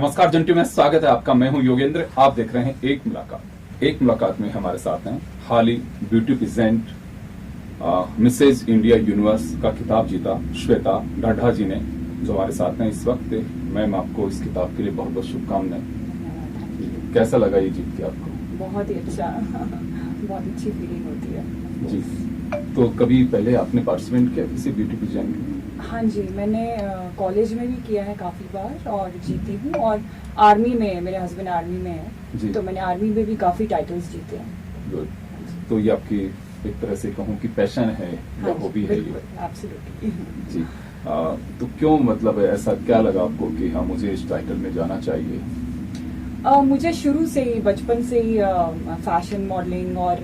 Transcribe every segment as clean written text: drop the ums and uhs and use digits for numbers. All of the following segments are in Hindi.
नमस्कार जंटू में स्वागत है आपका। मैं हूं योगेंद्र। आप देख रहे हैं एक मुलाकात में हमारे साथ हैं हाल ही beauty present Mrs India Universe का खिताब जीता श्वेता ढाढा जी ने, जो हमारे साथ हैं इस वक्त। मैम, आपको इस खिताब के लिए बहुत बहुत शुभकामनाएं। कैसा लगा ये जीत के आपको? बहुत ही अच्छा बहुत अच्छी फीलिंग होती है जी। तो कभी पहले आपने पार्टिसिपेट किया किसी ब्यूटी प्रेजेंट में? हाँ जी, मैंने कॉलेज में भी किया है काफ़ी बार और जीती हूँ। और आर्मी में, मेरे हस्बैंड आर्मी में है, तो मैंने आर्मी में भी काफ़ी टाइटल्स जीते हैं। गुड। तो ये आपकी एक तरह से कहूँ कि पैशन है या हॉबी है ये? एब्सोल्युटली जी। तो क्यों, मतलब ऐसा क्या लगा आपको कि हाँ मुझे इस टाइटल में जाना चाहिए? मुझे शुरू से ही, बचपन से ही फैशन मॉडलिंग और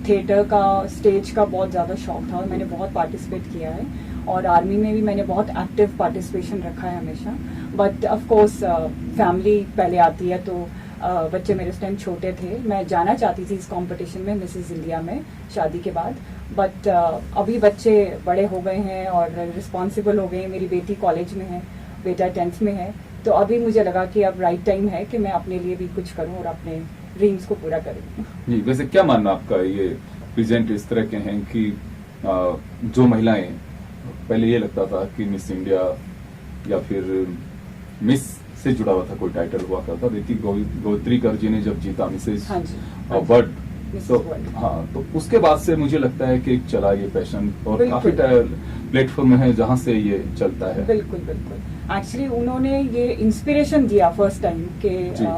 थिएटर का, स्टेज का बहुत ज़्यादा शौक था और मैंने बहुत पार्टिसिपेट किया है। और आर्मी में भी मैंने बहुत एक्टिव पार्टिसिपेशन रखा है हमेशा। बट ऑफ कोर्स फैमिली पहले आती है, तो बच्चे मेरे उस टाइम छोटे थे। मैं जाना चाहती थी इस कंपटीशन में, मिसेस इंडिया में, शादी के बाद। बट अभी बच्चे बड़े हो गए हैं और रिस्पॉन्सिबल हो गए हैं। मेरी बेटी कॉलेज में है, बेटा 10th में है। तो अभी मुझे लगा कि अब राइट टाइम है कि मैं अपने लिए भी कुछ करूं और अपने ड्रीम्स को पूरा करूं। जी, वैसे क्या मानना आपका, ये प्रेजेंट इस तरह के हैं कि जो महिलाएं, पहले ये लगता था कि मिस इंडिया या फिर मिस से जुड़ा हुआ था कोई टाइटल हुआ करता। देखिए गोत्रीकर जी ने जब जीता मिसेज वर्ल्ड, तो हाँ, तो उसके बाद से मुझे लगता है कि चला ये पैशन और काफी प्लेटफॉर्म है जहाँ से ये चलता है। बिल्कुल बिल्कुल। एक्चुअली उन्होंने ये इंस्पिरेशन दिया फर्स्ट टाइम कि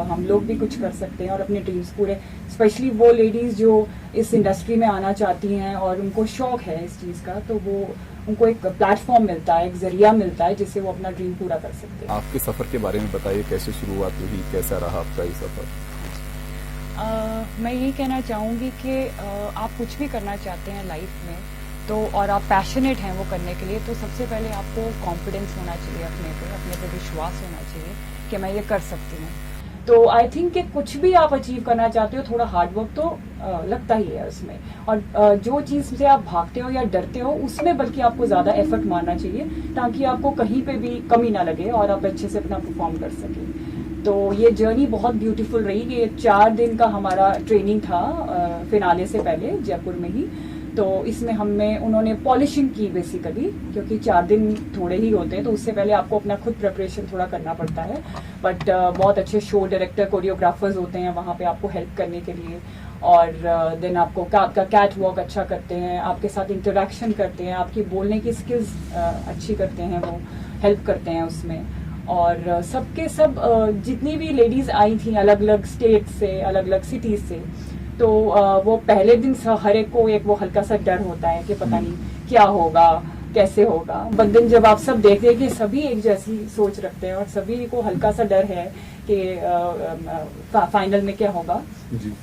हम लोग भी कुछ कर सकते हैं और अपने ड्रीम्स पूरे, स्पेशली वो लेडीज जो इस इंडस्ट्री में आना चाहती हैं और उनको शौक है इस चीज का, तो वो उनको एक प्लेटफॉर्म मिलता है, एक जरिया मिलता है जिससे वो अपना ड्रीम पूरा कर सकते हैं। आपके सफर के बारे में बताइए, कैसे शुरुआत हुई, कैसा रहा आपका ये सफर? मैं यही कहना चाहूँगी कि आप कुछ भी करना चाहते हैं लाइफ में, तो और आप पैशनेट हैं वो करने के लिए, तो सबसे पहले आपको कॉन्फिडेंस होना चाहिए अपने पे विश्वास होना चाहिए कि मैं ये कर सकती हूँ। तो आई थिंक कि कुछ भी आप अचीव करना चाहते हो, थोड़ा हार्डवर्क तो लगता ही है उसमें। और जो चीज़ से आप भागते हो या डरते हो, उसमें बल्कि आपको ज़्यादा एफर्ट मारना चाहिए, ताकि आपको कहीं पे भी कमी ना लगे और आप अच्छे से अपना परफॉर्म कर सकें। तो ये जर्नी बहुत ब्यूटीफुल रही। ये 4 दिन का हमारा ट्रेनिंग था फिनाले से पहले जयपुर में ही। तो इसमें उन्होंने पॉलिशिंग की बेसिकली, क्योंकि 4 दिन थोड़े ही होते हैं, तो उससे पहले आपको अपना खुद प्रिपरेशन थोड़ा करना पड़ता है। बट बहुत अच्छे शो डायरेक्टर, कोरियोग्राफर्स होते हैं वहाँ पे आपको हेल्प करने के लिए। और देन आपको आपका कैट वॉक अच्छा करते हैं, आपके साथ इंटरेक्शन करते हैं, आपकी बोलने की स्किल्स अच्छी करते हैं, वो हेल्प करते हैं उसमें। और सबके सब जितनी भी लेडीज आई थी अलग अलग स्टेट से, अलग अलग सिटीज से, तो वो पहले दिन हर एक को एक वो हल्का सा डर होता है कि पता नहीं क्या होगा, कैसे होगा। बंधन जब आप सब देखते हैं कि सभी एक जैसी सोच रखते हैं और सभी को हल्का सा डर है कि फाइनल में क्या होगा जी,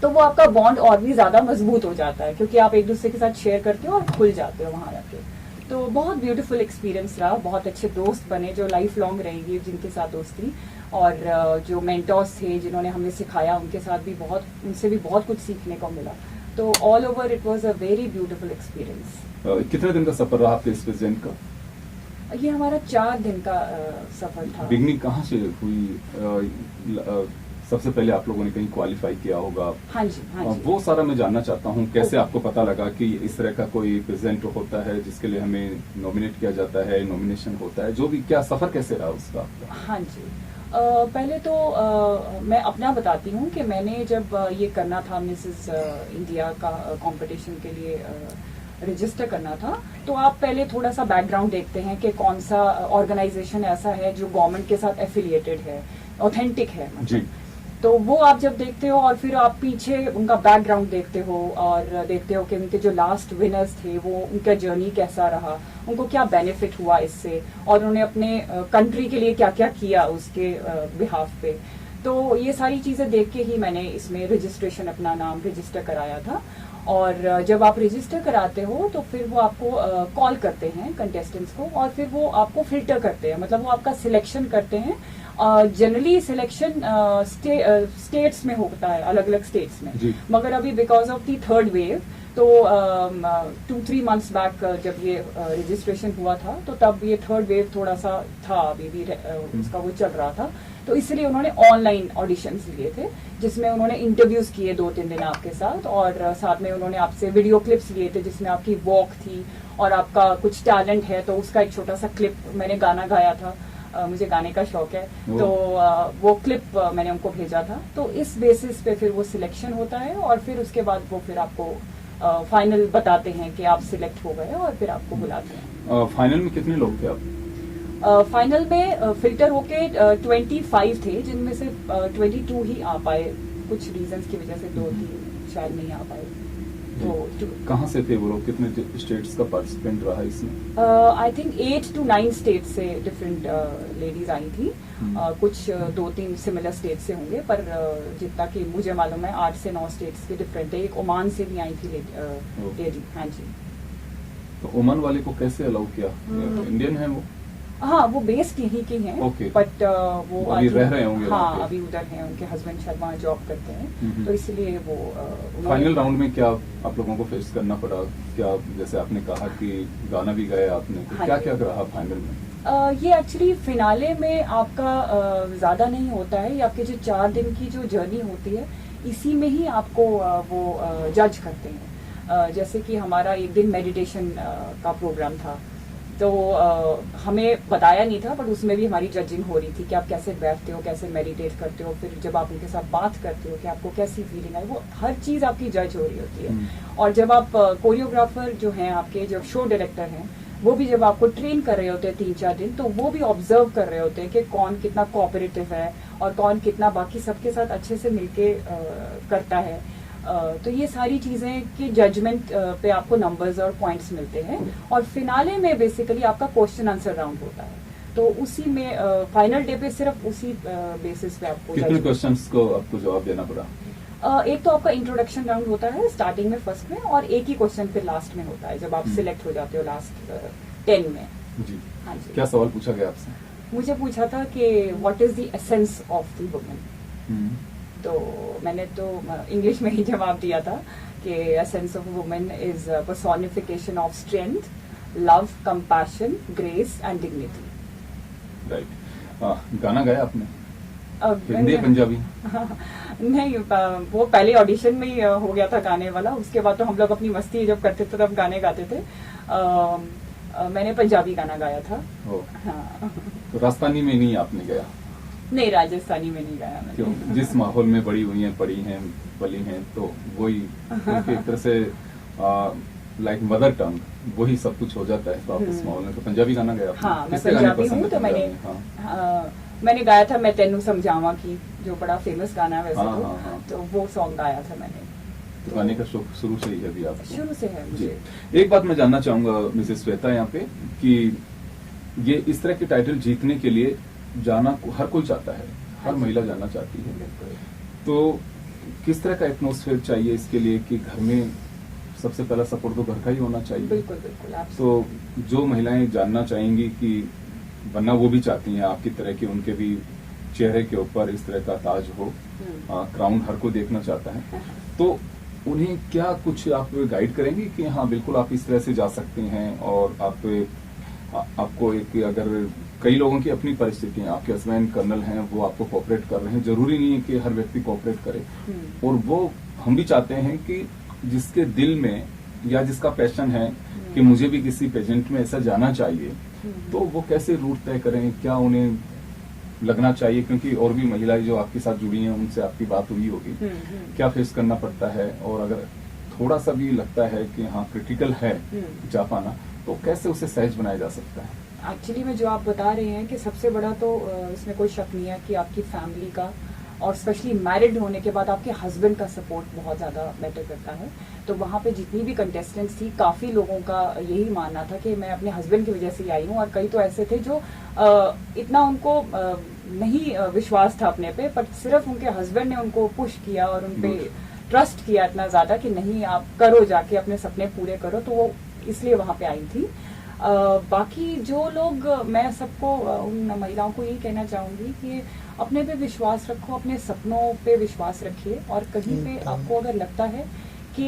तो वो आपका बॉन्ड और भी ज्यादा मजबूत हो जाता है, क्योंकि आप एक दूसरे के साथ शेयर करते हो और खुल जाते हो वहां जाके। तो बहुत ब्यूटीफुल एक्सपीरियंस रहा। बहुत अच्छे दोस्त बने जो लाइफ लॉन्ग रहेंगे, जिनके साथ दोस्ती। और जो मेंटर्स थे जिन्होंने हमें सिखाया, उनसे भी बहुत कुछ सीखने को मिला। तो all over it was a very beautiful experience. कितने दिन का सफर रहा आपके इस प्रेजेंट का? ये हमारा 4 दिन का सफर था। बिगनिंग कहाँ से हुई? सबसे पहले आप लोगों ने कहीं क्वालिफाई किया होगा? हाँ जी, हाँ जी। वो सारा मैं जानना चाहता हूँ। कैसे आपको पता लगा कि इस तरह का कोई प्रेजेंट होता है जिसके लिए हमें नॉमिनेट किया जाता है, नॉमिनेशन होता है, जो भी, क्या सफर कैसे रहा उसका? हाँ जी, पहले तो मैं अपना बताती हूँ कि मैंने जब ये करना था, मिसेस इंडिया का कंपटीशन के लिए रजिस्टर करना था, तो आप पहले थोड़ा सा बैकग्राउंड देखते हैं कि कौन सा ऑर्गेनाइजेशन ऐसा है जो गवर्नमेंट के साथ एफिलिएटेड है, ऑथेंटिक है जी। तो वो आप जब देखते हो और फिर आप पीछे उनका बैकग्राउंड देखते हो और देखते हो कि उनके जो लास्ट विनर्स थे वो उनका जर्नी कैसा रहा, उनको क्या बेनिफिट हुआ इससे, और उन्होंने अपने कंट्री के लिए क्या क्या किया उसके बिहाफ पे। तो ये सारी चीजें देख के ही मैंने इसमें रजिस्ट्रेशन, अपना नाम रजिस्टर कराया था। और जब आप रजिस्टर कराते हो तो फिर वो आपको कॉल करते हैं कंटेस्टेंट्स को, और फिर वो आपको फिल्टर करते हैं, मतलब वो आपका सिलेक्शन करते हैं। जनरली सिलेक्शन स्टेट्स में होता है, अलग अलग स्टेट्स में, मगर अभी because of the 3rd wave, तो 2-3 मंथ्स बैक जब ये रजिस्ट्रेशन हुआ था तो तब ये थर्ड वेव थोड़ा सा था, अभी भी उसका वो चल रहा था, तो इसलिए उन्होंने ऑनलाइन ऑडिशंस लिए थे जिसमें उन्होंने इंटरव्यूज किए 2-3 दिन आपके साथ, और साथ में उन्होंने आपसे वीडियो क्लिप्स लिए थे जिसमें आपकी वॉक थी और आपका कुछ टैलेंट है तो उसका एक छोटा सा क्लिप, मैंने गाना गाया था, मुझे गाने का शौक है, तो वो क्लिप मैंने उनको भेजा था। तो इस बेसिस पे फिर वो सिलेक्शन होता है और फिर उसके बाद वो फिर आपको फाइनल बताते हैं कि आप सिलेक्ट हो गए और फिर आपको बुलाते हैं। फाइनल में कितने लोग थे आप? फाइनल में फिल्टर होके 25 थे, जिनमें से 22 ही आ पाए, कुछ रीजंस की वजह से 2-3 शायद नहीं आ पाए। तो कहाँ से थे वो लोग, कितने स्टेट्स का पार्टिसिपेंट रहा इसमें? आई थिंक 8 to 9 स्टेट से डिफरेंट लेडीज आई थी। कुछ 2-3 सिमिलर स्टेट से होंगे, पर जितना कि मुझे मालूम है 8 से 9 स्टेट्स के डिफरेंट है। एक ओमान से भी आई थी लेडी। हाँ जी। तो ओमान वाले को कैसे अलाउ किया? इंडियन है वो? हाँ, वो बेस्ड यहीं के हैं, Okay. बट वो अभी रह रहे होंगे वहाँ हाँ पे। अभी उधर हैं, उनके हस्बैंड शायद वहाँ जॉब करते हैं, तो इसलिए वो फाइनल राउंड में क्या आप लोगों को फेस करना पड़ा? क्या जैसे आपने कहा कि गाना भी गाया आपने, तो हाँ क्या जी। क्या रहा फाइनल में? ये एक्चुअली फिनाले में आपका ज्यादा नहीं होता है, ये आपके जो 4 दिन की जो जर्नी होती है इसी में ही आपको वो जज करते हैं। जैसे कि हमारा एक दिन मेडिटेशन का प्रोग्राम था, तो हमें बताया नहीं था, बट उसमें भी हमारी जजिंग हो रही थी कि आप कैसे बैठते हो, कैसे मेडिटेट करते हो, फिर जब आप उनके साथ बात करते हो कि आपको कैसी फीलिंग आई, वो हर चीज आपकी जज हो रही होती है। और जब आप कोरियोग्राफर जो हैं आपके, जो शो डायरेक्टर हैं, वो भी जब आपको ट्रेन कर रहे होते हैं 3-4 दिन, तो वो भी ऑब्जर्व कर रहे होते हैं कि कौन कितना कोऑपरेटिव है और कौन कितना बाकी सबके साथ अच्छे से मिलके करता है। तो ये सारी चीजें की जजमेंट पे आपको नंबर्स और पॉइंट्स मिलते हैं, और फिनाले में बेसिकली आपका क्वेश्चन आंसर राउंड होता है, तो उसी में फाइनल डे पे सिर्फ उसी बेसिस पे आपको कितने क्वेश्चंस को आपको जवाब देना पड़ा? एक तो आपका इंट्रोडक्शन राउंड होता है स्टार्टिंग में, फर्स्ट में, और एक ही क्वेश्चन फिर लास्ट में होता है जब आप सिलेक्ट हो जाते हो लास्ट 10 में। जी। हाँ जी। क्या सवाल पूछा गया आपसे? मुझे पूछा था कि what is the essence of the woman, तो मैंने तो इंग्लिश में ही जवाब दिया था कि essence of woman is personification of strength, love, compassion, grace and dignity. Right. गाना गाया आपने? हिंदी या पंजाबी? नहीं, वो पहले ऑडिशन में ही हो गया था गाने वाला, उसके बाद तो हम लोग अपनी मस्ती जब करते थे तब गाने गाते थे। मैंने पंजाबी गाना गाया था। हाँ। तो राजस्थानी में नहीं आपने गाया? नहीं, राजस्थानी में नहीं गाया मैंने। क्यों? जिस माहौल में बड़ी हुई हैं, पढ़ी हैं, पली हैं, तो वही एक तरह से लाइक मदर टंग, वही सब कुछ हो जाता है। तो आप इस माहौल में तो पंजाबी गाना गाया आपने? हाँ, मैं किसके गाने पंजाबी पसंद हूँ, है तो मैंने पंजाबी? मैंने गाया था मैं तेनू समझावा की, जो बड़ा फेमस गाना है वैसे। हाँ। तो वो सॉन्ग गाया था मैंने। तो गाने का शौक शुरू से ही है अभी आपको? शुरू से है जी। मुझे। एक बात मैं जानना चाहूंगा मिसेस श्वेता यहाँ पे, कि ये इस तरह के टाइटल जीतने के लिए जाना हर कोई चाहता है, हर महिला जाना चाहती है, तो किस तरह का एटमॉस्फेयर चाहिए इसके लिए कि घर में सबसे पहला सपोर्ट तो घर का ही होना चाहिए? बिल्कुल बिल्कुल। आप तो जो महिलाएं जानना चाहेंगी कि वरना वो भी चाहती हैं आपकी तरह कि उनके भी चेहरे के ऊपर इस तरह का ताज हो, क्राउन हर कोई देखना चाहता है, तो उन्हें क्या कुछ आप गाइड करेंगे कि हाँ बिल्कुल आप इस तरह से जा सकते हैं? और आपको एक, अगर कई लोगों की अपनी परिस्थिति है, आपके हस्बैंड कर्नल हैं, वो आपको कोऑपरेट कर रहे हैं, जरूरी नहीं है कि हर व्यक्ति कोऑपरेट करे, और वो हम भी चाहते हैं कि जिसके दिल में या जिसका पैशन है कि मुझे भी किसी पेजेंट में ऐसा जाना चाहिए, तो वो कैसे रूट तय करें, क्या उन्हें लगना चाहिए? क्योंकि और भी महिलाएं जो आपके साथ जुड़ी हैं उनसे आपकी बात हुई होगी, क्या फेस करना पड़ता है, और अगर थोड़ा सा भी लगता है कि हाँ क्रिटिकल है जा पाना, तो कैसे उसे सहज बनाया जा सकता है? एक्चुअली में जो आप बता रहे हैं कि सबसे बड़ा तो इसमें कोई शक नहीं है कि आपकी फैमिली का, और स्पेशली मैरिड होने के बाद आपके हस्बैंड का सपोर्ट बहुत ज्यादा मैटर करता है। तो वहाँ पे जितनी भी कंटेस्टेंट्स थी, काफी लोगों का यही मानना था कि मैं अपने हस्बैंड की वजह से ही आई हूँ, और कई तो ऐसे थे जो इतना उनको नहीं विश्वास था अपने पे, पर सिर्फ उनके हस्बैंड ने उनको पुश किया और उनपे ट्रस्ट किया इतना ज्यादा कि नहीं आप करो, जाके अपने सपने पूरे करो, तो वो इसलिए वहां पे आई थी। बाकी जो लोग, मैं सबको उन महिलाओं को यही कहना चाहूंगी कि अपने पे विश्वास रखो, अपने सपनों पे विश्वास रखिए, और कहीं पे आपको अगर लगता है कि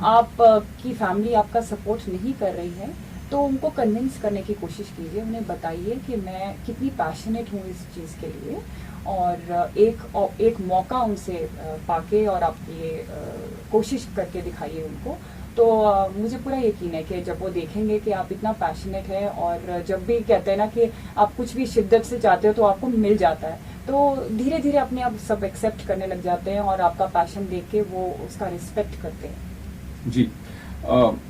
आप की फैमिली आपका सपोर्ट नहीं कर रही है तो उनको कन्विंस करने की कोशिश कीजिए, उन्हें बताइए कि मैं कितनी पैशनेट हूँ इस चीज़ के लिए, और एक मौका उनसे पाके और आप ये कोशिश करके दिखाइए उनको। तो मुझे पूरा यकीन है कि जब वो देखेंगे कि आप इतना पैशनेट है, और जब भी कहते हैं ना कि आप कुछ भी शिद्दत से चाहते हो तो आपको मिल जाता है, तो धीरे धीरे अपने आप सब एक्सेप्ट करने लग जाते हैं और आपका पैशन देख के वो उसका रिस्पेक्ट करते हैं। जी,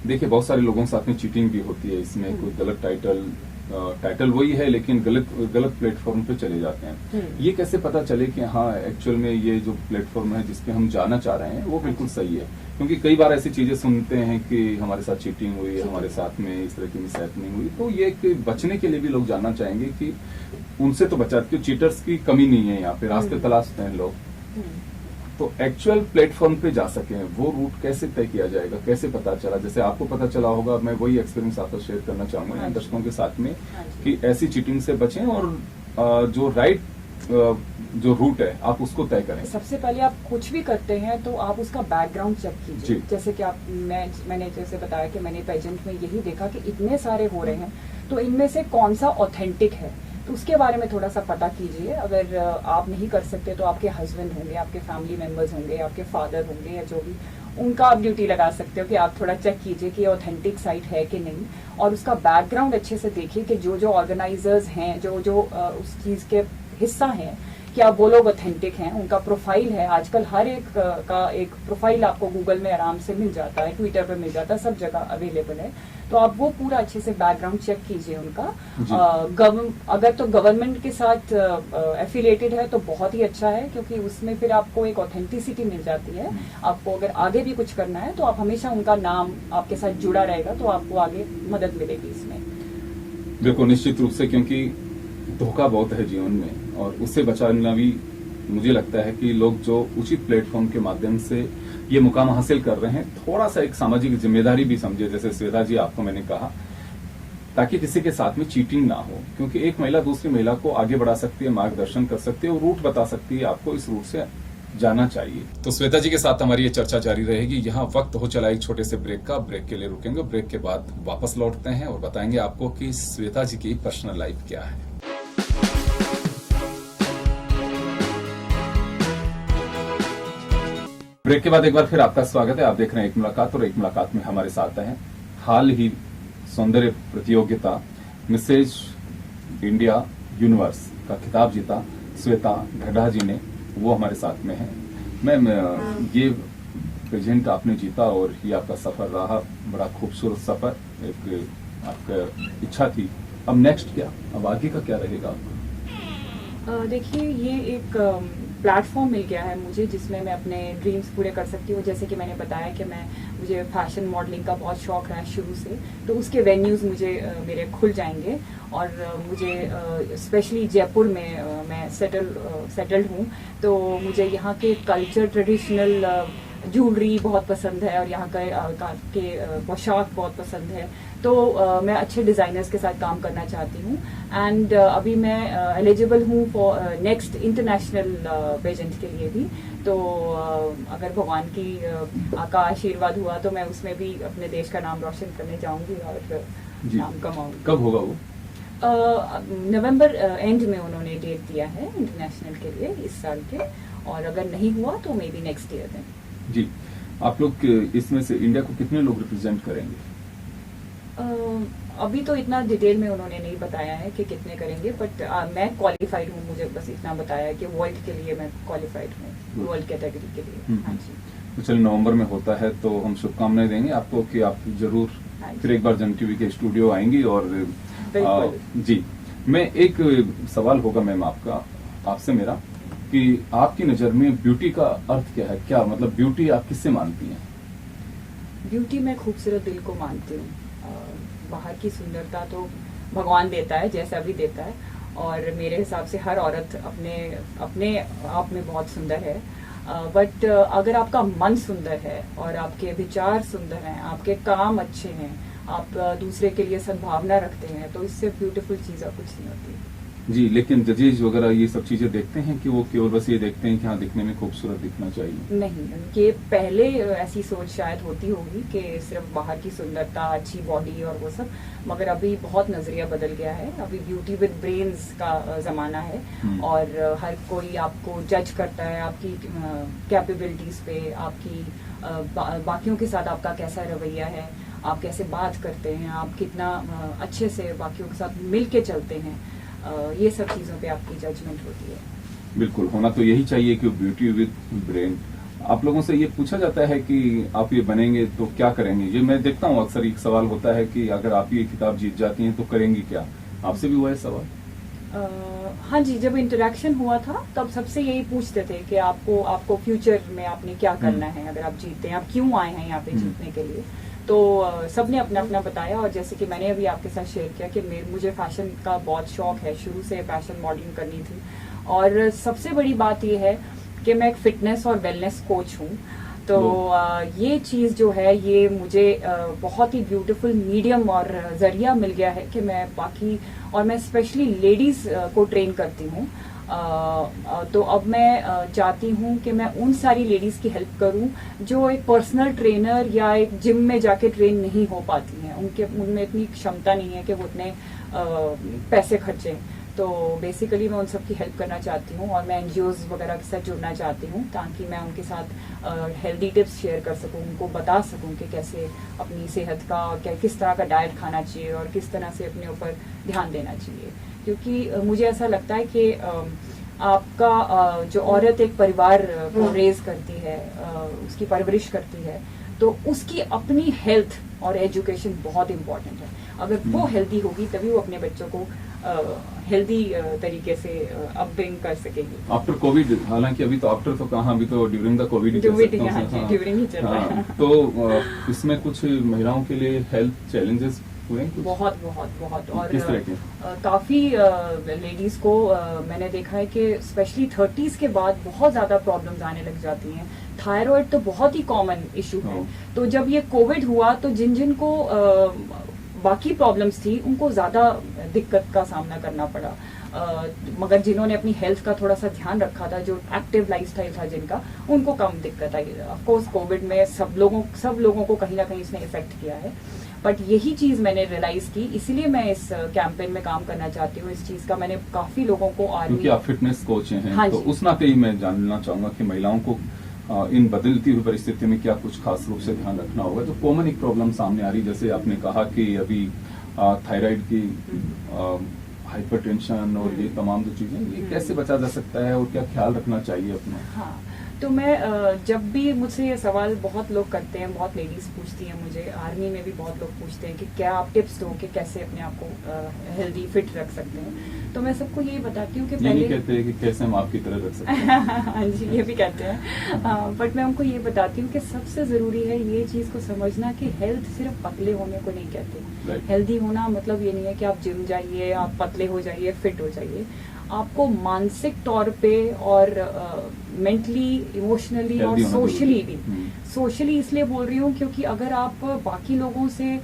देखिए बहुत सारे लोगों के साथ में चीटिंग भी होती है, इसमें कोई गलत टाइटल वही है लेकिन गलत प्लेटफॉर्म पे चले जाते हैं। ये कैसे पता चले कि हाँ एक्चुअल में ये जो प्लेटफॉर्म है जिसपे हम जाना चाह रहे हैं वो बिल्कुल सही है? क्योंकि कई बार ऐसी चीजें सुनते हैं कि हमारे साथ चीटिंग हुई है, हमारे साथ में इस तरह की मिसहैपनिंग हुई, तो ये कि बचने के लिए भी लोग जानना चाहेंगे कि उनसे तो बचा, क्योंकि चीटर्स की कमी नहीं है यहाँ पे, रास्ते तलाशते हैं लोग। तो एक्चुअल प्लेटफॉर्म पे जा सके वो रूट कैसे तय किया जाएगा, कैसे पता चला? जैसे आपको पता चला होगा, मैं वही एक्सपीरियंस आपको शेयर करना चाहूंगा दर्शकों के साथ में कि ऐसी चीटिंग से बचें और जो राइट जो रूट है आप उसको तय करें। सबसे पहले आप कुछ भी करते हैं तो आप उसका बैकग्राउंड चेक कीजिए। जैसे कि मैंने जैसे बताया कि मैंने पेजेंट में यही देखा कि इतने सारे हो रहे हैं, तो इनमें से कौन सा ऑथेंटिक है, तो उसके बारे में थोड़ा सा पता कीजिए। अगर आप नहीं कर सकते तो आपके हस्बैंड होंगे, आपके फैमिली मेंबर्स होंगे, आपके फादर होंगे या जो भी, उनका आप ड्यूटी लगा सकते हो कि आप थोड़ा चेक कीजिए कि ऑथेंटिक साइट है कि नहीं, और उसका बैकग्राउंड अच्छे से देखिए कि जो जो ऑर्गेनाइजर्स हैं, जो उस चीज के हिस्सा हैं, क्या वो लोग ऑथेंटिक हैं, उनका प्रोफाइल है। आजकल हर एक का एक प्रोफाइल आपको गूगल में आराम से मिल जाता है, ट्विटर पे मिल जाता है, सब जगह अवेलेबल है। तो आप वो पूरा अच्छे से बैकग्राउंड चेक कीजिए उनका। अगर तो गवर्नमेंट के साथ एफिलिएटेड है तो बहुत ही अच्छा है, क्योंकि उसमें फिर आपको एक ऑथेंटिसिटी मिल जाती है। आपको अगर आगे भी कुछ करना है तो आप हमेशा उनका नाम आपके साथ जुड़ा रहेगा, तो आपको आगे मदद मिलेगी इसमें। बिल्कुल, निश्चित रूप से, क्योंकि धोखा बहुत है जीवन में और उससे बचाना भी मुझे लगता है कि लोग जो उचित प्लेटफॉर्म के माध्यम से ये मुकाम हासिल कर रहे हैं, थोड़ा सा एक सामाजिक जिम्मेदारी भी समझे, जैसे श्वेता जी आपको मैंने कहा, ताकि किसी के साथ में चीटिंग ना हो। क्योंकि एक महिला दूसरी महिला को आगे बढ़ा सकती है, मार्गदर्शन कर सकती है और रूट बता सकती है, आपको इस रूट से जाना चाहिए। तो श्वेता जी के साथ हमारी ये चर्चा जारी रहेगी। यहाँ वक्त हो चला एक छोटे से ब्रेक का, ब्रेक के लिए रुकेंगे, ब्रेक के बाद वापस लौटते हैं और बताएंगे आपको कि श्वेता जी की पर्सनल लाइफ क्या है। ब्रेक के बाद एक बार फिर आपका स्वागत है। आप देख रहे हैं एक मुलाकात, और एक मुलाकात में हमारे साथ हैं हाल ही सौंदर्य प्रतियोगिता मिसेज इंडिया यूनिवर्स का खिताब जीता श्वेता ढड्ढा जी ने, वो हमारे साथ में है। मैम, ये प्रेजेंट आपने जीता और ये आपका सफर रहा, बड़ा खूबसूरत सफर, एक आपका इच्छा थी। अब नेक्स्ट क्या, अब आगे का क्या रहेगा आपका? देखिए, ये एक प्लेटफॉर्म मिल गया है मुझे जिसमें मैं अपने ड्रीम्स पूरे कर सकती हूँ। जैसे कि मैंने बताया कि मुझे फैशन मॉडलिंग का बहुत शौक रहा है शुरू से, तो उसके वेन्यूज मुझे मेरे खुल जाएंगे। और मुझे स्पेशली जयपुर में मैं सेटल्ड हूँ, तो मुझे यहाँ के कल्चर, ट्रेडिशनल ज्वेलरी बहुत पसंद है और यहाँ के पोशाक बहुत पसंद है। तो मैं अच्छे डिजाइनर्स के साथ काम करना चाहती हूँ। एंड अभी मैं एलिजिबल हूँ फॉर नेक्स्ट इंटरनेशनल पेजेंट के लिए भी। तो अगर भगवान का आशीर्वाद हुआ तो मैं उसमें भी अपने देश का नाम रोशन करने जाऊंगी और नाम कमाऊंगी। कब होगा वो? नवंबर एंड में उन्होंने डेट दिया है इंटरनेशनल के लिए इस साल के, और अगर नहीं हुआ तो मे बी नेक्स्ट ईयर में। जी, आप लोग इसमें से इंडिया को कितने लोग रिप्रेजेंट करेंगे? अभी तो इतना डिटेल में उन्होंने नहीं बताया है कि कितने करेंगे, बट मैं क्वालिफाइड हूँ। मुझे बस इतना बताया है कि वर्ल्ड के लिए मैं क्वालिफाइड हूँ, वर्ल्ड कैटेगरी के लिए। हाँ जी। तो चलिए, नवंबर में होता है तो हम शुभकामनाएं देंगे आपको कि आप जरूर फिर एक बार जन टीवी के स्टूडियो आएंगी। और जी, मैं एक सवाल होगा मैम आपसे मेरा, कि आपकी नजर में ब्यूटी का अर्थ क्या है? क्या मतलब ब्यूटी आप किससे मानती हैं? ब्यूटी मैं खूबसूरत दिल को मानती हूँ। बाहर की सुंदरता तो भगवान देता है, जैसा भी देता है, और मेरे हिसाब से हर औरत अपने आप में बहुत सुंदर है। बट अगर आपका मन सुंदर है और आपके विचार सुंदर हैं, आपके काम अच्छे हैं, आप दूसरे के लिए सद्भावना रखते हैं, तो इससे ब्यूटीफुल चीज और कुछ नहीं होती। जी, लेकिन जजेज वगैरह ये सब चीजें देखते हैं कि वो केवल बस ये देखते हैं कि हाँ दिखने में खूबसूरत दिखना चाहिए? नहीं, ये पहले ऐसी सोच शायद होती होगी कि सिर्फ बाहर की सुंदरता, अच्छी बॉडी और वो सब, मगर अभी बहुत नजरिया बदल गया है। अभी ब्यूटी विद ब्रेन्स का जमाना है और हर कोई आपको जज करता है आपकी कैपेबिलिटीज पे, आपकी बाकियों के साथ आपका कैसा रवैया है, आप कैसे बात करते हैं, आप कितना अच्छे से बाकियों के साथ मिल के चलते हैं, ये सब चीजों पे आपकी जजमेंट होती है। बिल्कुल, होना तो यही चाहिए कि ब्यूटी विद ब्रेन। आप लोगों से ये पूछा जाता है कि आप ये बनेंगे तो क्या करेंगे? ये मैं देखता हूँ अक्सर एक सवाल होता है कि अगर आप ये किताब जीत जाती हैं तो करेंगी क्या? आपसे भी हुआ है सवाल? हाँ जी, जब इंटरेक्शन हुआ था तब सबसे यही पूछते थे कि आपको फ्यूचर में आपने क्या करना है अगर आप जीतते हैं, आप क्यों आए हैं यहाँ पे जीतने के लिए। तो सबने अपना अपना बताया और जैसे कि मैंने अभी आपके साथ शेयर किया कि मुझे फैशन का बहुत शौक है, शुरू से फैशन मॉडलिंग करनी थी। और सबसे बड़ी बात ये है कि मैं एक फिटनेस और वेलनेस कोच हूँ। तो ये चीज जो है ये मुझे बहुत ही ब्यूटीफुल मीडियम और जरिया मिल गया है कि मैं बाकी, और मैं स्पेशली लेडीज को ट्रेन करती हूँ। तो अब मैं चाहती हूँ कि मैं उन सारी लेडीज की हेल्प करूँ जो एक पर्सनल ट्रेनर या एक जिम में जाके ट्रेन नहीं हो पाती हैं, उनमें इतनी क्षमता नहीं है कि वो उतने पैसे खर्चें। तो बेसिकली मैं उन सब की हेल्प करना चाहती हूँ और मैं एनजीओज वगैरह के साथ जुड़ना चाहती हूँ ताकि मैं उनके साथ हेल्दी टिप्स शेयर कर सकूँ, उनको बता सकूँ कि कैसे अपनी सेहत का, किस तरह का डाइट खाना चाहिए और किस तरह से अपने ऊपर ध्यान देना चाहिए। क्योंकि मुझे ऐसा लगता है कि आपका जो औरत एक परिवार को रेज करती है, उसकी परवरिश करती है, तो उसकी अपनी हेल्थ और एजुकेशन बहुत इम्पोर्टेंट है। अगर वो हेल्दी होगी तभी वो अपने बच्चों को हेल्दी तरीके से अपब्रिंग कर सकेगी। आफ्टर कोविड, हालांकि अभी तो आफ्टर तो कहाँ, अभी तो ड्यूरिंग द कोविड ड्यूरिंग ही चल रहा है। तो इसमें कुछ महिलाओं के लिए हेल्थ चैलेंजेस हुए? बहुत बहुत बहुत। और किस तरह के? काफी लेडीज को मैंने देखा है कि स्पेशली 30s के बाद बहुत ज्यादा प्रॉब्लम्स आने लग जाती हैं। थायराइड तो बहुत ही कॉमन इशू है। तो जब ये कोविड हुआ तो जिन को बाकी प्रॉब्लम्स थी उनको ज्यादा दिक्कत का सामना करना पड़ा। मगर जिन्होंने अपनी हेल्थ का थोड़ा सा ध्यान रखा था, जो एक्टिव लाइफस्टाइल था जिनका, उनको कम दिक्कत आई। ऑफ कोर्स कोविड में सब लोगों को कहीं ना कहीं इसने इफेक्ट किया है। बट यही चीज मैंने रियलाइज की, इसीलिए मैं इस कैंपेन में काम करना चाहती हूँ। इस चीज का मैंने काफी लोगों को क्योंकि आप फिटनेस कोच हैं, हाँ, तो उस नाते ही मैं जानना चाहूंगा कि महिलाओं को इन बदलती हुई परिस्थिति में क्या कुछ खास रूप से ध्यान रखना होगा। जो कॉमन एक प्रॉब्लम सामने आ रही, जैसे आपने कहा कि अभी थायराइड की, हाइपरटेंशन और ये तमाम जो चीजें, ये कैसे बचा जा सकता है और क्या ख्याल रखना चाहिए अपना? हाँ, तो मैं जब भी मुझसे ये सवाल बहुत लोग करते हैं, बहुत लेडीज पूछती हैं मुझे, आर्मी में भी बहुत लोग पूछते हैं कि क्या आप टिप्स दो कि कैसे अपने आप को हेल्दी फिट रख सकते हैं। तो मैं सबको यही बताती हूँ कि पहले कहते हैं कि कैसे हम आपकी तरह रख सकते हैं। हाँ जी, ये भी कहते हैं। बट मैं उनको ये बताती हूँ कि सबसे जरूरी है ये चीज को समझना कि हेल्थ सिर्फ पतले होने को नहीं कहते। हेल्दी होना मतलब ये नहीं है कि आप जिम जाइए, आप पतले हो जाइए, फिट हो जाइए। आपको मानसिक तौर पे और मेंटली, इमोशनली और सोशली भी, सोशली इसलिए बोल रही हूँ क्योंकि अगर आप बाकी लोगों से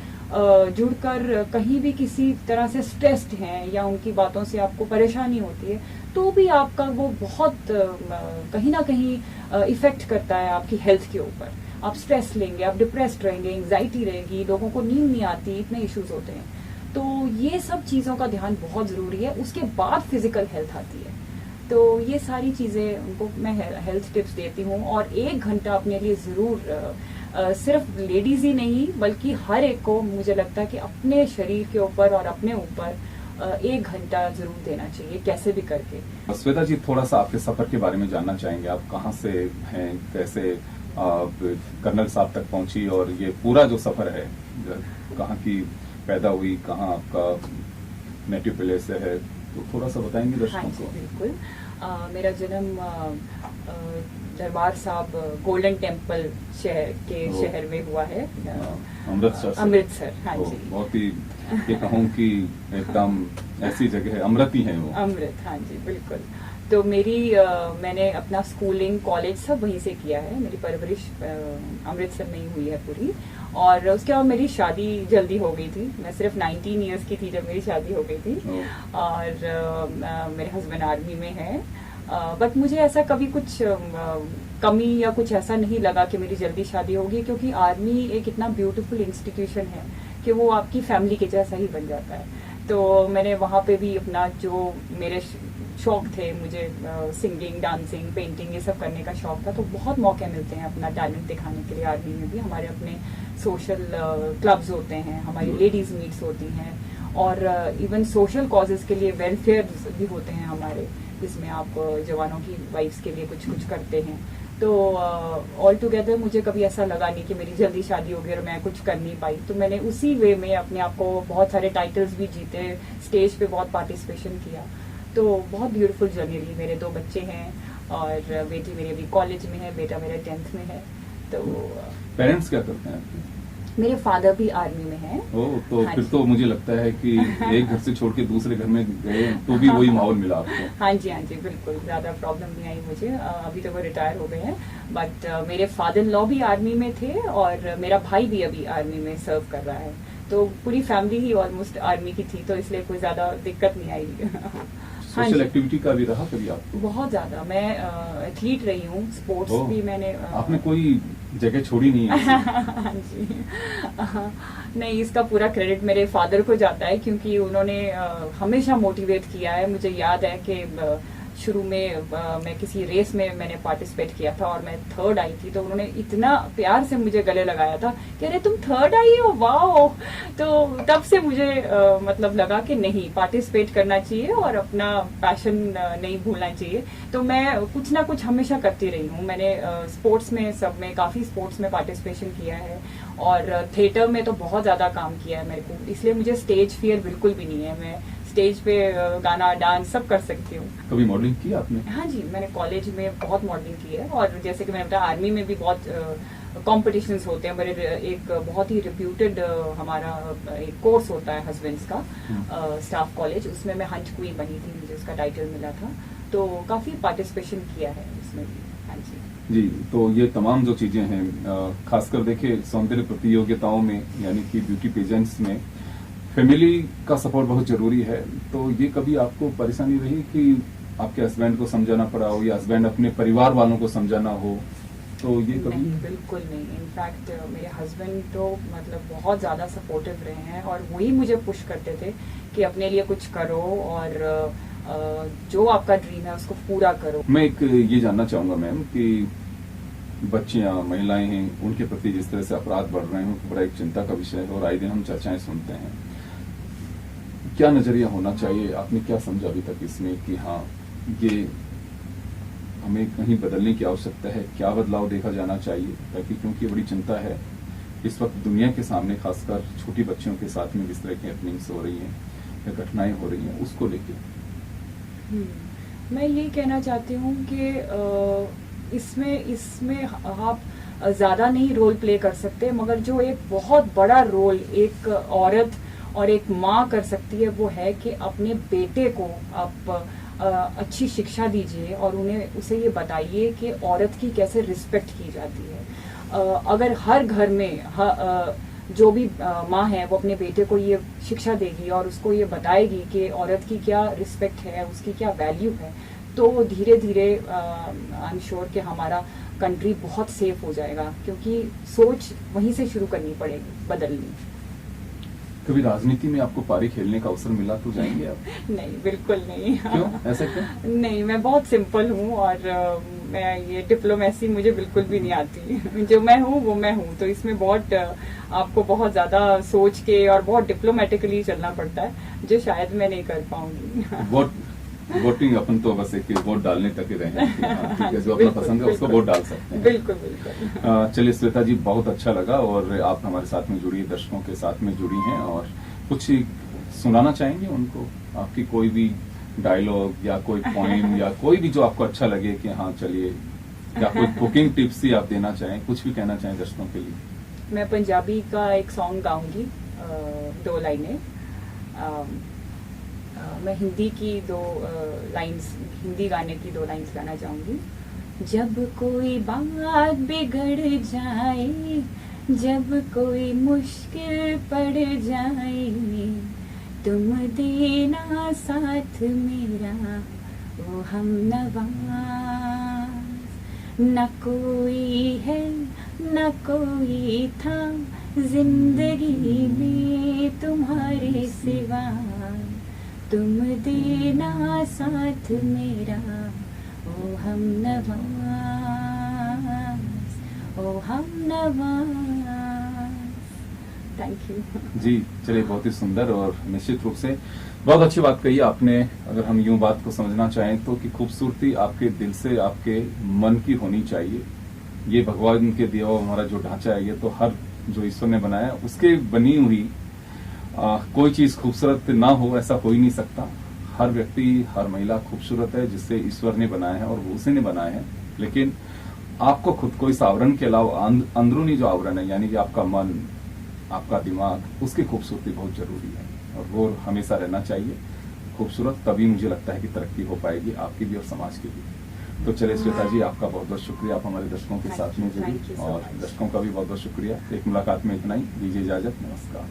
जुड़कर कहीं भी किसी तरह से स्ट्रेस्ड हैं या उनकी बातों से आपको परेशानी होती है, तो भी आपका वो बहुत कहीं ना कहीं इफेक्ट करता है आपकी हेल्थ के ऊपर। आप स्ट्रेस लेंगे, आप डिप्रेस्ड रहेंगे, एंग्जाइटी रहेगी, लोगों को नींद नहीं आती, इतने इश्यूज होते हैं। तो ये सब चीजों का ध्यान बहुत जरूरी है। उसके बाद फिजिकल हेल्थ आती है। तो ये सारी चीजें उनको मैं हेल्थ टिप्स देती हूँ और 1 घंटा अपने लिए जरूर, सिर्फ लेडीज ही नहीं बल्कि हर एक को, मुझे लगता है कि अपने शरीर के ऊपर और अपने ऊपर 1 घंटा जरूर देना चाहिए, कैसे भी करके। श्वेता जी, थोड़ा सा आपके सफर के बारे में जानना चाहेंगे। आप कहाँ से हैं, कैसे कर्नल साहब तक पहुंची और ये पूरा जो सफर है, कहाँ की पैदा हुई, कहाँ आपका नेटिव प्लेस है, तो थोड़ा सा बताएंगे दर्शकों को? हाँ जी, बिल्कुल। मेरा जन्म दरबार साहब गोल्डन टेम्पल शहर में हुआ है, अमृतसर। हाँ जी, बहुत ही, ये कहूँ कि एकदम ऐसी जगह है, अमृत ही है वो। अमृत, हाँ जी, बिल्कुल। तो मैंने अपना स्कूलिंग कॉलेज सब वहीं से किया है। मेरी परवरिश अमृतसर में ही हुई है पूरी। और उसके बाद मेरी शादी जल्दी हो गई थी। मैं सिर्फ 19 इयर्स की थी जब मेरी शादी हो गई थी। और मेरे हस्बैंड आर्मी में है। बट मुझे ऐसा कभी कुछ कमी या कुछ ऐसा नहीं लगा कि मेरी जल्दी शादी होगी, क्योंकि आर्मी एक इतना ब्यूटीफुल इंस्टीट्यूशन है कि वो आपकी फैमिली के जैसा ही बन जाता है। तो मैंने वहाँ पे भी अपना जो मेरे शौक थे, मुझे सिंगिंग, डांसिंग, पेंटिंग ये सब करने का शौक था, तो बहुत मौके मिलते हैं अपना टैलेंट दिखाने के लिए आर्मी में भी। हमारे अपने सोशल क्लब्स होते हैं, हमारी लेडीज मीट्स होती हैं, और इवन सोशल कॉजेज के लिए वेलफेयर भी होते हैं हमारे, जिसमें आप जवानों की वाइफ्स के लिए कुछ कुछ करते हैं। तो ऑल टुगेदर मुझे कभी ऐसा लगा नहीं कि मेरी जल्दी शादी हो गई और मैं कुछ कर नहीं पाई। तो मैंने उसी वे में अपने आप को बहुत सारे टाइटल्स भी जीते, स्टेज पे बहुत पार्टिसिपेशन किया। तो बहुत ब्यूटीफुल जर्नी रही। मेरे 2 बच्चे हैं और बेटी मेरी अभी कॉलेज में है, बेटा मेरा 10th में है। तो पेरेंट्स क्या करते हैं आपके? मेरे फादर भी आर्मी में हैं। ओह, तो हाँ फिर जी। तो मुझे लगता है कि एक घर से छोड़ के दूसरे घर में गए तो भी वही माहौल मिला आपको। हाँ जी, हाँ जी, बिल्कुल ज्यादा प्रॉब्लम नहीं आई मुझे। अभी तो वो रिटायर हो गए हैं। बट मेरे फादर इन लॉ भी आर्मी में थे और मेरा भाई भी अभी आर्मी में सर्व कर रहा है। तो पूरी फैमिली ही ऑलमोस्ट आर्मी की थी, तो इसलिए कोई ज्यादा दिक्कत नहीं आई। हाँ सोशल जी। एक्टिविटी का भी रहा कभी आपको? बहुत ज्यादा। मैं एथलीट रही हूँ, स्पोर्ट्स ओह, भी मैंने आपने कोई जगह छोड़ी नहीं है? हाँ जी। नहीं, इसका पूरा क्रेडिट मेरे फादर को जाता है, क्योंकि उन्होंने हमेशा मोटिवेट किया है। मुझे याद है कि शुरू में मैं किसी रेस में मैंने पार्टिसिपेट किया था और मैं 3rd आई थी, तो उन्होंने इतना प्यार से मुझे गले लगाया था कि अरे तुम 3rd आई हो, वाओ। तो तब से मुझे मतलब लगा कि नहीं, पार्टिसिपेट करना चाहिए और अपना पैशन नहीं भूलना चाहिए। तो मैं कुछ ना कुछ हमेशा करती रही हूँ। मैंने स्पोर्ट्स में सब में काफी स्पोर्ट्स में पार्टिसिपेशन किया है, और थिएटर में तो बहुत ज्यादा काम किया है मेरे को। इसलिए मुझे स्टेज फियर बिल्कुल भी नहीं है। मैं स्टेज पे गाना, डांस सब कर सकती हूँ। कभी मॉडलिंग की आपने? हाँ जी, मैंने कॉलेज में बहुत मॉडलिंग की है, और जैसे कि मैंने बताया आर्मी में भी बहुत कॉम्पिटिशन्स होते हैं। मेरे एक बहुत ही रिप्यूटेड हमारा एक कोर्स होता है हस्बैंड्स का, स्टाफ कॉलेज, उसमें मैं हंट क्वीन बनी थी, मुझे उसका टाइटल मिला था। तो काफी पार्टिसिपेशन किया है उसमें भी। हाँ जी जी, तो ये तमाम जो चीजें हैं, खासकर देखिए सौंदर्य प्रतियोगिताओं में, यानी कि ब्यूटी पेजेंट्स में फैमिली का सपोर्ट बहुत जरूरी है। तो ये कभी आपको परेशानी रही कि आपके हस्बैंड को समझाना पड़ा हो, या हस्बैंड अपने परिवार वालों को समझाना हो? तो ये कभी? नहीं, बिल्कुल नहीं। इनफैक्ट मेरे हस्बैंड तो मतलब बहुत ज्यादा सपोर्टिव रहे हैं, और वही मुझे पुश करते थे कि अपने लिए कुछ करो, और जो आपका ड्रीम है उसको पूरा करो। मैं एक ये जानना चाहूंगा मैम कि बच्चियां, महिलाएं हैं, उनके प्रति जिस तरह से अपराध बढ़ रहे हैं, बड़ा एक चिंता का विषय है, और आए दिन हम चर्चाएं सुनते हैं। क्या नजरिया होना चाहिए? आपने क्या समझा अभी तक इसमें कि हाँ, ये हमें कहीं बदलने की आवश्यकता है? क्या बदलाव देखा जाना चाहिए? ताकि, क्योंकि ये बड़ी चिंता है इस वक्त दुनिया के सामने, खासकर छोटी बच्चियों के साथ में जिस तरह की हैपनिंग्स हो रही हैं या घटनाएं हो रही हैं, उसको लेकर। मैं ये कहना चाहती हूँ कि इसमें आप ज्यादा नहीं रोल प्ले कर सकते, मगर जो एक बहुत बड़ा रोल एक औरत और एक माँ कर सकती है, वो है कि अपने बेटे को आप अच्छी शिक्षा दीजिए, और उसे ये बताइए कि औरत की कैसे रिस्पेक्ट की जाती है। अगर हर घर में जो भी माँ है वो अपने बेटे को ये शिक्षा देगी और उसको ये बताएगी कि औरत की क्या रिस्पेक्ट है, उसकी क्या वैल्यू है, तो धीरे धीरे आई एम श्योर कि हमारा कंट्री बहुत सेफ हो जाएगा, क्योंकि सोच वहीं से शुरू करनी पड़ेगी बदलनी। कभी राजनीति में आपको पारी खेलने का अवसर मिला तो जाएंगे आप? नहीं, बिल्कुल नहीं। क्यों? ऐसा क्यों? नहीं, मैं बहुत सिंपल हूँ, और मैं ये डिप्लोमेसी मुझे बिल्कुल भी नहीं आती। जो मैं हूँ वो मैं हूँ, तो इसमें बहुत आपको बहुत ज्यादा सोच के और बहुत डिप्लोमेटिकली चलना पड़ता है, जो शायद मैं नहीं कर पाऊंगी। वोटिंग अपन तो बस एक वोट डालने तक ही रहे हैं, ठीक है, जो अपना पसंद है उसको वोट डाल सकते हैं। बिल्कुल बिल्कुल। चलिए श्वेता जी, बहुत अच्छा लगा, और आप हमारे साथ में जुड़ी, दर्शकों के साथ में जुड़ी हैं, और कुछ सुनाना चाहेंगे उनको? आपकी कोई भी डायलॉग या कोई पॉइंट या कोई भी जो आपको अच्छा लगे कि हाँ चलिए, या कोई कुकिंग टिप्स ही आप देना चाहें, कुछ भी कहना चाहें दर्शकों के लिए? मैं पंजाबी का एक सॉन्ग गाऊंगी, 2 लाइनें। मैं हिंदी की दो लाइंस, हिंदी गाने की 2 लाइंस गाना चाहूंगी। जब कोई बात बिगड़ जाए, जब कोई मुश्किल पड़ जाए, तुम देना साथ मेरा वो हमनवाज। न कोई है न कोई था जिंदगी में तुम्हारे सिवा, तुम देना साथ मेरा ओ हमनवाज, ओ हमनवाज। थैंक यू जी चलिए, बहुत ही सुंदर। और निश्चित रूप से बहुत अच्छी बात कही आपने। अगर हम यूं बात को समझना चाहें तो कि खूबसूरती आपके दिल से, आपके मन की होनी चाहिए। ये भगवान के दिया हुआ हमारा जो ढांचा है, ये तो हर जो ईश्वर ने बनाया उसके बनी हुई कोई चीज खूबसूरत ना हो ऐसा हो ही नहीं सकता। हर व्यक्ति, हर महिला खूबसूरत है जिससे ईश्वर ने बनाया है और वो उसी ने बनाया है। लेकिन आपको खुद को इस आवरण के अलावा अंदरूनी जो आवरण है, यानी कि आपका मन, आपका दिमाग, उसकी खूबसूरती बहुत जरूरी है और वो हमेशा रहना चाहिए खूबसूरत। तभी मुझे लगता है कि तरक्की हो पाएगी आपकी भी और समाज की भी। तो चलिए श्वेता जी, आपका बहुत बहुत शुक्रिया, आप हमारे दर्शकों के साथ में जुड़ी, और दर्शकों का भी बहुत बहुत शुक्रिया। एक मुलाकात में इतना ही, दीजिए इजाजत, नमस्कार।